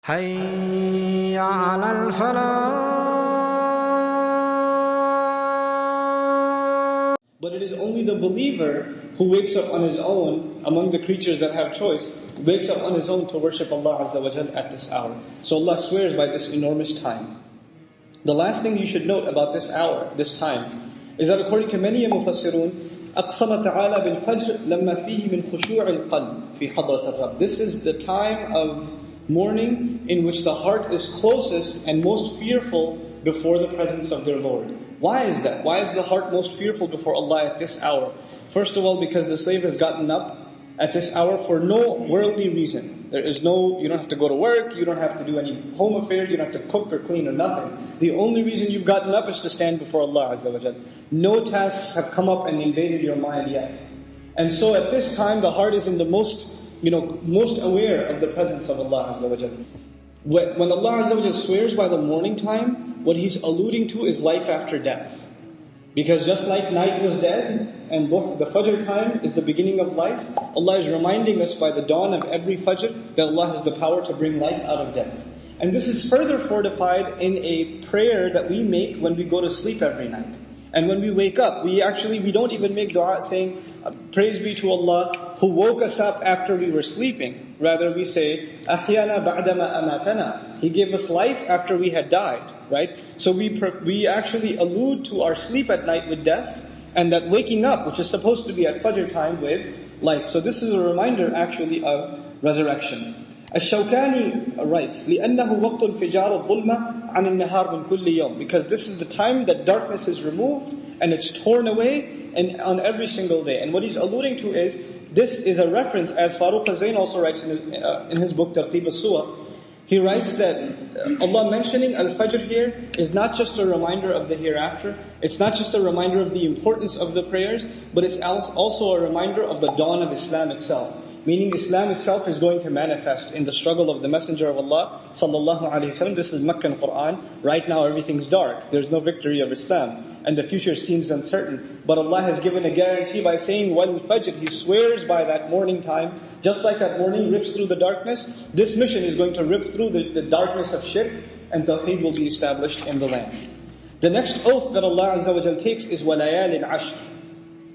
حي على الفلاح. But it is only the believer who wakes up on his own, among the creatures that have choice, wakes up on his own to worship Allah Azza wa Jal at this hour. So Allah swears by this enormous time. The last thing you should note about this hour, this time, is that according to many mufassirun, أقسم تعالى بالفجر لما فيه من خشوع القلب في حضرة الرب. This is the time of morning in which the heart is closest and most fearful before the presence of their Lord. Why is that? Why is the heart most fearful before Allah at this hour? First of all, because the slave has gotten up at this hour for no worldly reason. You don't have to go to work, you don't have to do any home affairs, you don't have to cook or clean or nothing. The only reason you've gotten up is to stand before Allah Azza wa Jal. No tasks have come up and invaded your mind yet. And so at this time, the heart is in the most aware of the presence of Allah Azza wa Jal. When Allah Azza wa Jal swears by the morning time, what He's alluding to is life after death. Because just like night was dead, and the Fajr time is the beginning of life, Allah is reminding us by the dawn of every Fajr that Allah has the power to bring life out of death. And this is further fortified in a prayer that we make when we go to sleep every night. And when we wake up, we don't even make dua saying, praise be to Allah who woke us up after we were sleeping. Rather we say, أَحْيَانَا بَعْدَمَا أَمَاتَنَا. He gave us life after we had died, right? So we actually allude to our sleep at night with death, and that waking up, which is supposed to be at Fajr time, with life. So this is a reminder actually of resurrection. Ash-Shawkani writes, لِأَنَّهُ وَقْتُ الْفِجَارُ الظُّلْمَ عَنِ النَّهَارِ مِنْ كُلِّ يَوْمٍ. Because this is the time that darkness is removed and it's torn away and on every single day. And what he's alluding to is, this is a reference, as Farooq Zain also writes in his book Tartib al-Suwa. He writes that Allah mentioning Al-Fajr here is not just a reminder of the hereafter, it's not just a reminder of the importance of the prayers, but it's also a reminder of the dawn of Islam itself. Meaning Islam itself is going to manifest in the struggle of the Messenger of Allah sallallahu alaihi wasallam. This is Meccan Quran. Right now everything's dark. There's no victory of Islam. And the future seems uncertain. But Allah has given a guarantee by saying, Wal Fajr, He swears by that morning time. Just like that morning rips through the darkness, this mission is going to rip through the darkness of shirk, and Tawheed will be established in the land. The next oath that Allah Azza wa Jal takes is وَلَيَالٍ عَشْرٍ.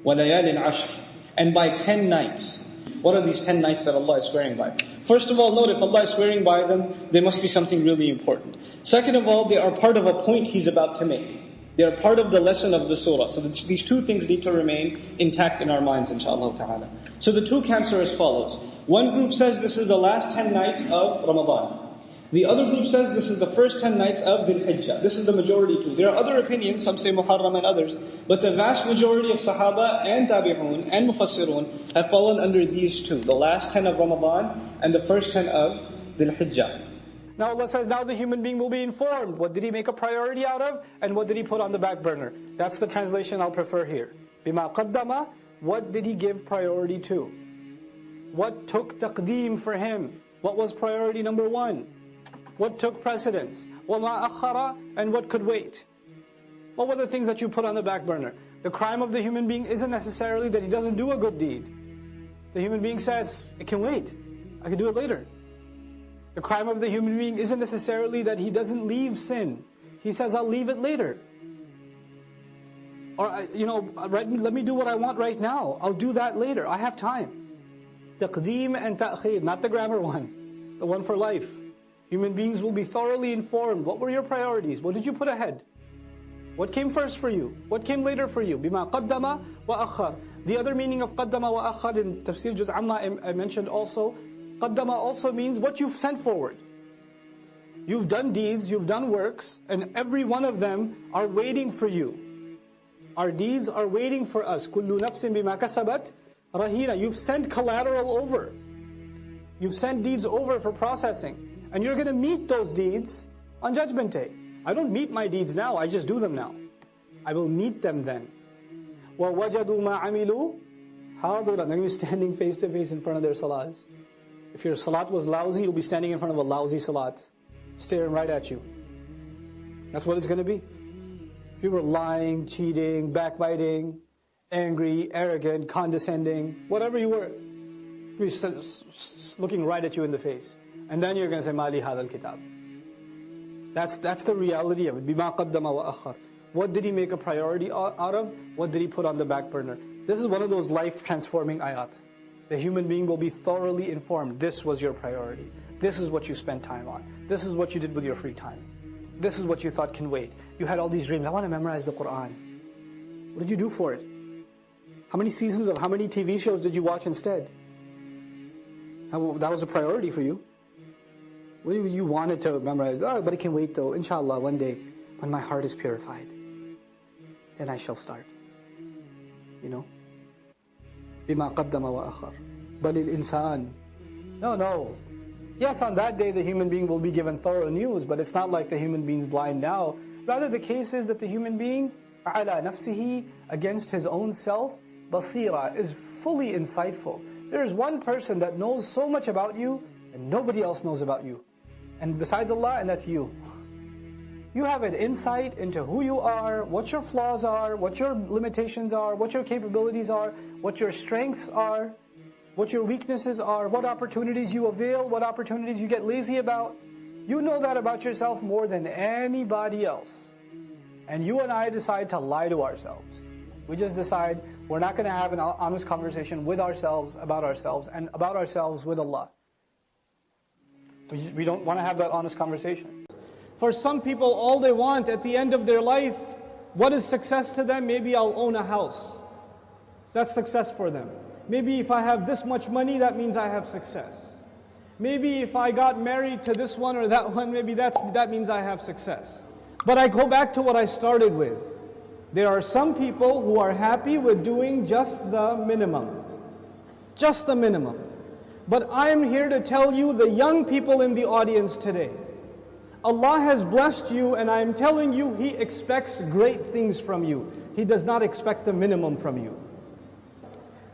وَلَيَالٍ عَشْرٍ. And by 10 nights. What are these 10 nights that Allah is swearing by? First of all, note, if Allah is swearing by them, they must be something really important. Second of all, they are part of a point He's about to make. They are part of the lesson of the surah. So these two things need to remain intact in our minds, inshaAllah ta'ala. So the two camps are as follows. One group says this is the last 10 nights of Ramadan. The other group says this is the first 10 nights of Dhul Hijjah. This is the majority too. There are other opinions, some say Muharram and others, but the vast majority of Sahaba and Tabi'un and Mufassirun have fallen under these two. The last 10 of Ramadan and the first 10 of Dhul Hijjah. Now Allah says, now the human being will be informed. What did he make a priority out of? And what did he put on the back burner? That's the translation I'll prefer here. Bima qaddama, what did he give priority to? What took taqdeem for him? What was priority number one? What took precedence? وَمَا أَخَّرَ, and what could wait? What were the things that you put on the back burner? The crime of the human being isn't necessarily that he doesn't do a good deed. The human being says, it can wait. I can do it later. The crime of the human being isn't necessarily that he doesn't leave sin. He says, I'll leave it later. Or, let me do what I want right now. I'll do that later. I have time. Taqdeem and ta'khir, not the grammar one. The one for life. Human beings will be thoroughly informed. What were your priorities? What did you put ahead? What came first for you? What came later for you? Bima qaddama wa akhar. The other meaning of qaddama wa akhar in Tafsir Juz Amma I mentioned also, qaddama also means what you've sent forward. You've done deeds, you've done works, and every one of them are waiting for you. Our deeds are waiting for us. Kullu nafsin bima kasabat rahina. You've sent collateral over. You've sent deeds over for processing. And you're going to meet those deeds on Judgment Day. I don't meet my deeds now, I just do them now. I will meet them then. وَوَجَدُوا مَا عَمِلُوا حَاضِرًا. They're going to be standing face to face in front of their salats. If your salat was lousy, you'll be standing in front of a lousy salat, staring right at you. That's what it's going to be. If you were lying, cheating, backbiting, angry, arrogant, condescending, whatever you were, he's looking right at you in the face. And then you're going to say, Mali hadal kitab. That's the reality of it. Bima qaddama wa akhar. What did he make a priority out of? What did he put on the back burner? This is one of those life-transforming ayat. The human being will be thoroughly informed. This was your priority. This is what you spent time on. This is what you did with your free time. This is what you thought can wait. You had all these dreams. I want to memorize the Quran. What did you do for it? How many seasons of how many TV shows did you watch instead? That was a priority for you. You wanted to memorize. Oh, but it can wait though. Inshallah, one day when my heart is purified, then I shall start. You know? بِمَا قَدَّمَ وَأَخَرَ بَلِ الْإِنسَانِ No. Yes, on that day the human being will be given thorough news, but it's not like the human being's blind now. Rather, the case is that the human being, عَلَى نَفْسِهِ, against his own self, basira, is fully insightful. There is one person that knows so much about you, and nobody else knows about you. And besides Allah, and that's you. You have an insight into who you are, what your flaws are, what your limitations are, what your capabilities are, what your strengths are, what your weaknesses are, what opportunities you avail, what opportunities you get lazy about. You know that about yourself more than anybody else. And you and I decide to lie to ourselves. We just decide we're not going to have an honest conversation with ourselves, and about ourselves with Allah. We don't want to have that honest conversation. For some people, all they want at the end of their life, what is success to them? Maybe I'll own a house. That's success for them. Maybe if I have this much money, that means I have success. Maybe if I got married to this one or that one, maybe that means I have success. But I go back to what I started with. There are some people who are happy with doing just the minimum. Just the minimum. But I am here to tell you, the young people in the audience today, Allah has blessed you, and I am telling you, He expects great things from you. He does not expect the minimum from you.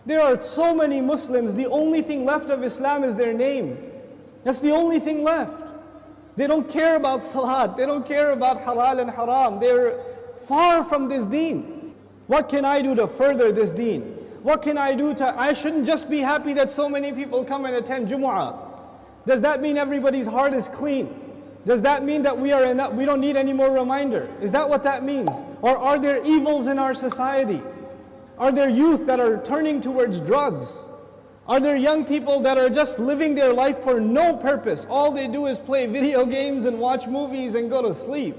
There are so many Muslims, the only thing left of Islam is their name. That's the only thing left. They don't care about salat, they don't care about halal and haram. They're far from this deen. What can I do to further this deen? What can I do I shouldn't just be happy that so many people come and attend Jumu'ah. Does that mean everybody's heart is clean? Does that mean that we don't need any more reminder? Is that what that means? Or are there evils in our society? Are there youth that are turning towards drugs? Are there young people that are just living their life for no purpose? All they do is play video games and watch movies and go to sleep.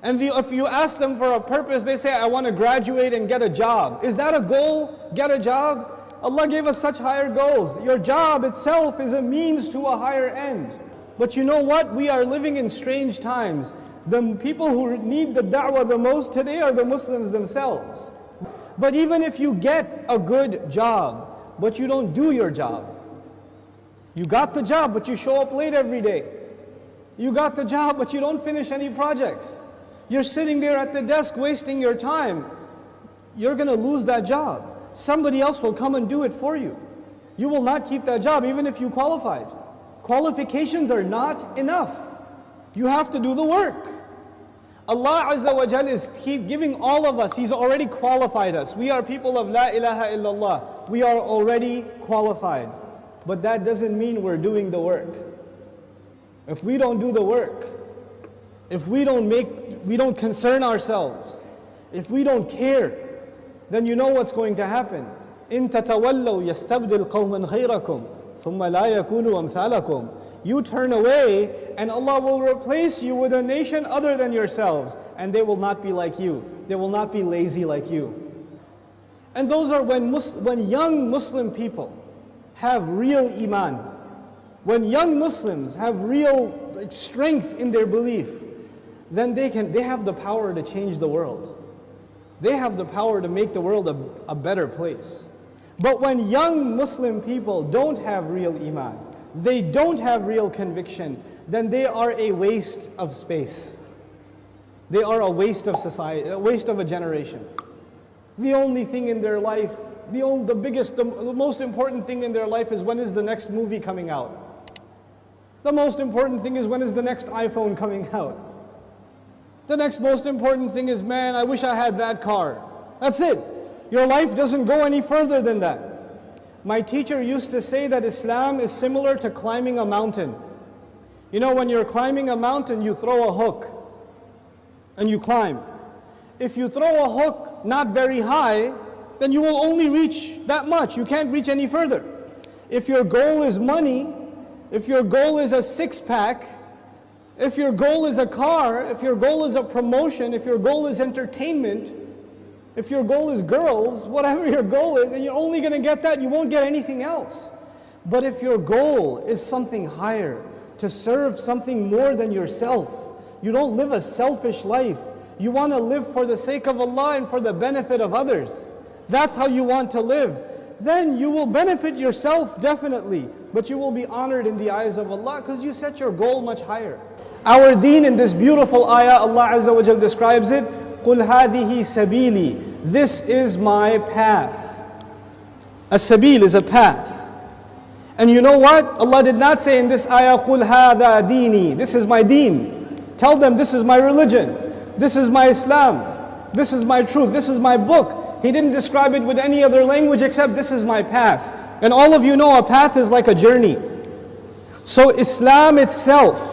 And if you ask them for a purpose, they say, I want to graduate and get a job. Is that a goal? Get a job? Allah gave us such higher goals. Your job itself is a means to a higher end. But you know what? We are living in strange times. The people who need the da'wah the most today are the Muslims themselves. But even if you get a good job, but you don't do your job. You got the job, but you show up late every day. You got the job, but you don't finish any projects. You're sitting there at the desk wasting your time. You're going to lose that job. Somebody else will come and do it for you. You will not keep that job even if you qualified. Qualifications are not enough. You have to do the work. Allah Azza wa Jal is giving all of us, He's already qualified us. We are people of La ilaha illallah. We are already qualified. But that doesn't mean we're doing the work. If we don't do the work, if we don't concern ourselves, if we don't care, then you know what's going to happen. إِن تَتَوَلَّوْا يَسْتَبْدِلْ قَوْمًا غَيْرَكُمْ ثُمَّ لَا يَكُونُوا أَمْثَالَكُمْ. You turn away, and Allah will replace you with a nation other than yourselves, and they will not be like you. They will not be lazy like you. And those are when young Muslim people have real iman, when young Muslims have real strength in their belief, then they have the power to change the world. They have the power to make the world a better place. But when young Muslim people don't have real iman, they don't have real conviction, then they are a waste of space. They are a waste of society, a waste of a generation. The only thing in their life, the most important thing in their life is when is the next movie coming out. The most important thing is when is the next iPhone coming out. The next most important thing is, man, I wish I had that car. That's it. Your life doesn't go any further than that. My teacher used to say that Islam is similar to climbing a mountain. You know, when you're climbing a mountain, you throw a hook and you climb. If you throw a hook not very high, then you will only reach that much. You can't reach any further. If your goal is money, if your goal is a six-pack, if your goal is a car, if your goal is a promotion, if your goal is entertainment, if your goal is girls, whatever your goal is, then you're only going to get that, you won't get anything else. But if your goal is something higher, to serve something more than yourself, you don't live a selfish life, you want to live for the sake of Allah and for the benefit of others, that's how you want to live, then you will benefit yourself definitely, but you will be honored in the eyes of Allah because you set your goal much higher. Our deen in this beautiful ayah, Allah Azza wa Jal describes it, قُلْ هَذِهِ سَبِيلِي, this is my path. A sabil is a path. And you know what? Allah did not say in this ayah, قُلْ هَذَا دِينِي, this is my deen. Tell them this is my religion, this is my Islam, this is my truth, this is my book. He didn't describe it with any other language except this is my path. And all of you know a path is like a journey. So Islam itself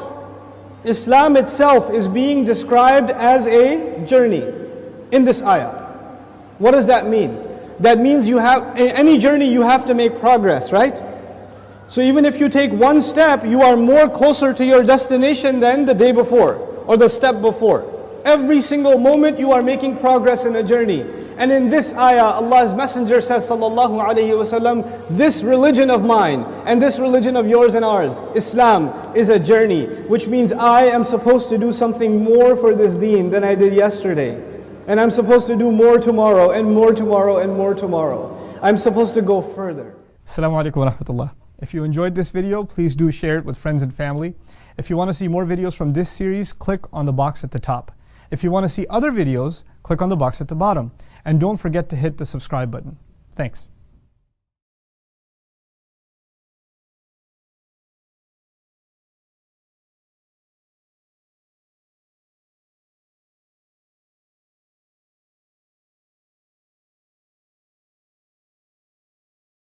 is being described as a journey in this ayah. What does that mean? That means in any journey you have to make progress, right? So even if you take one step, you are more closer to your destination than the day before or the step before. Every single moment you are making progress in a journey. And in this ayah, Allah's Messenger says, sallallahu alayhi wasallam, this religion of mine and this religion of yours and ours, Islam, is a journey, which means I am supposed to do something more for this deen than I did yesterday. And I'm supposed to do more tomorrow and more tomorrow and more tomorrow. I'm supposed to go further. Assalamu alaikum wa rahmatullah. If you enjoyed this video, please do share it with friends and family. If you want to see more videos from this series, click on the box at the top. If you want to see other videos, click on the box at the bottom. And don't forget to hit the subscribe button. Thanks.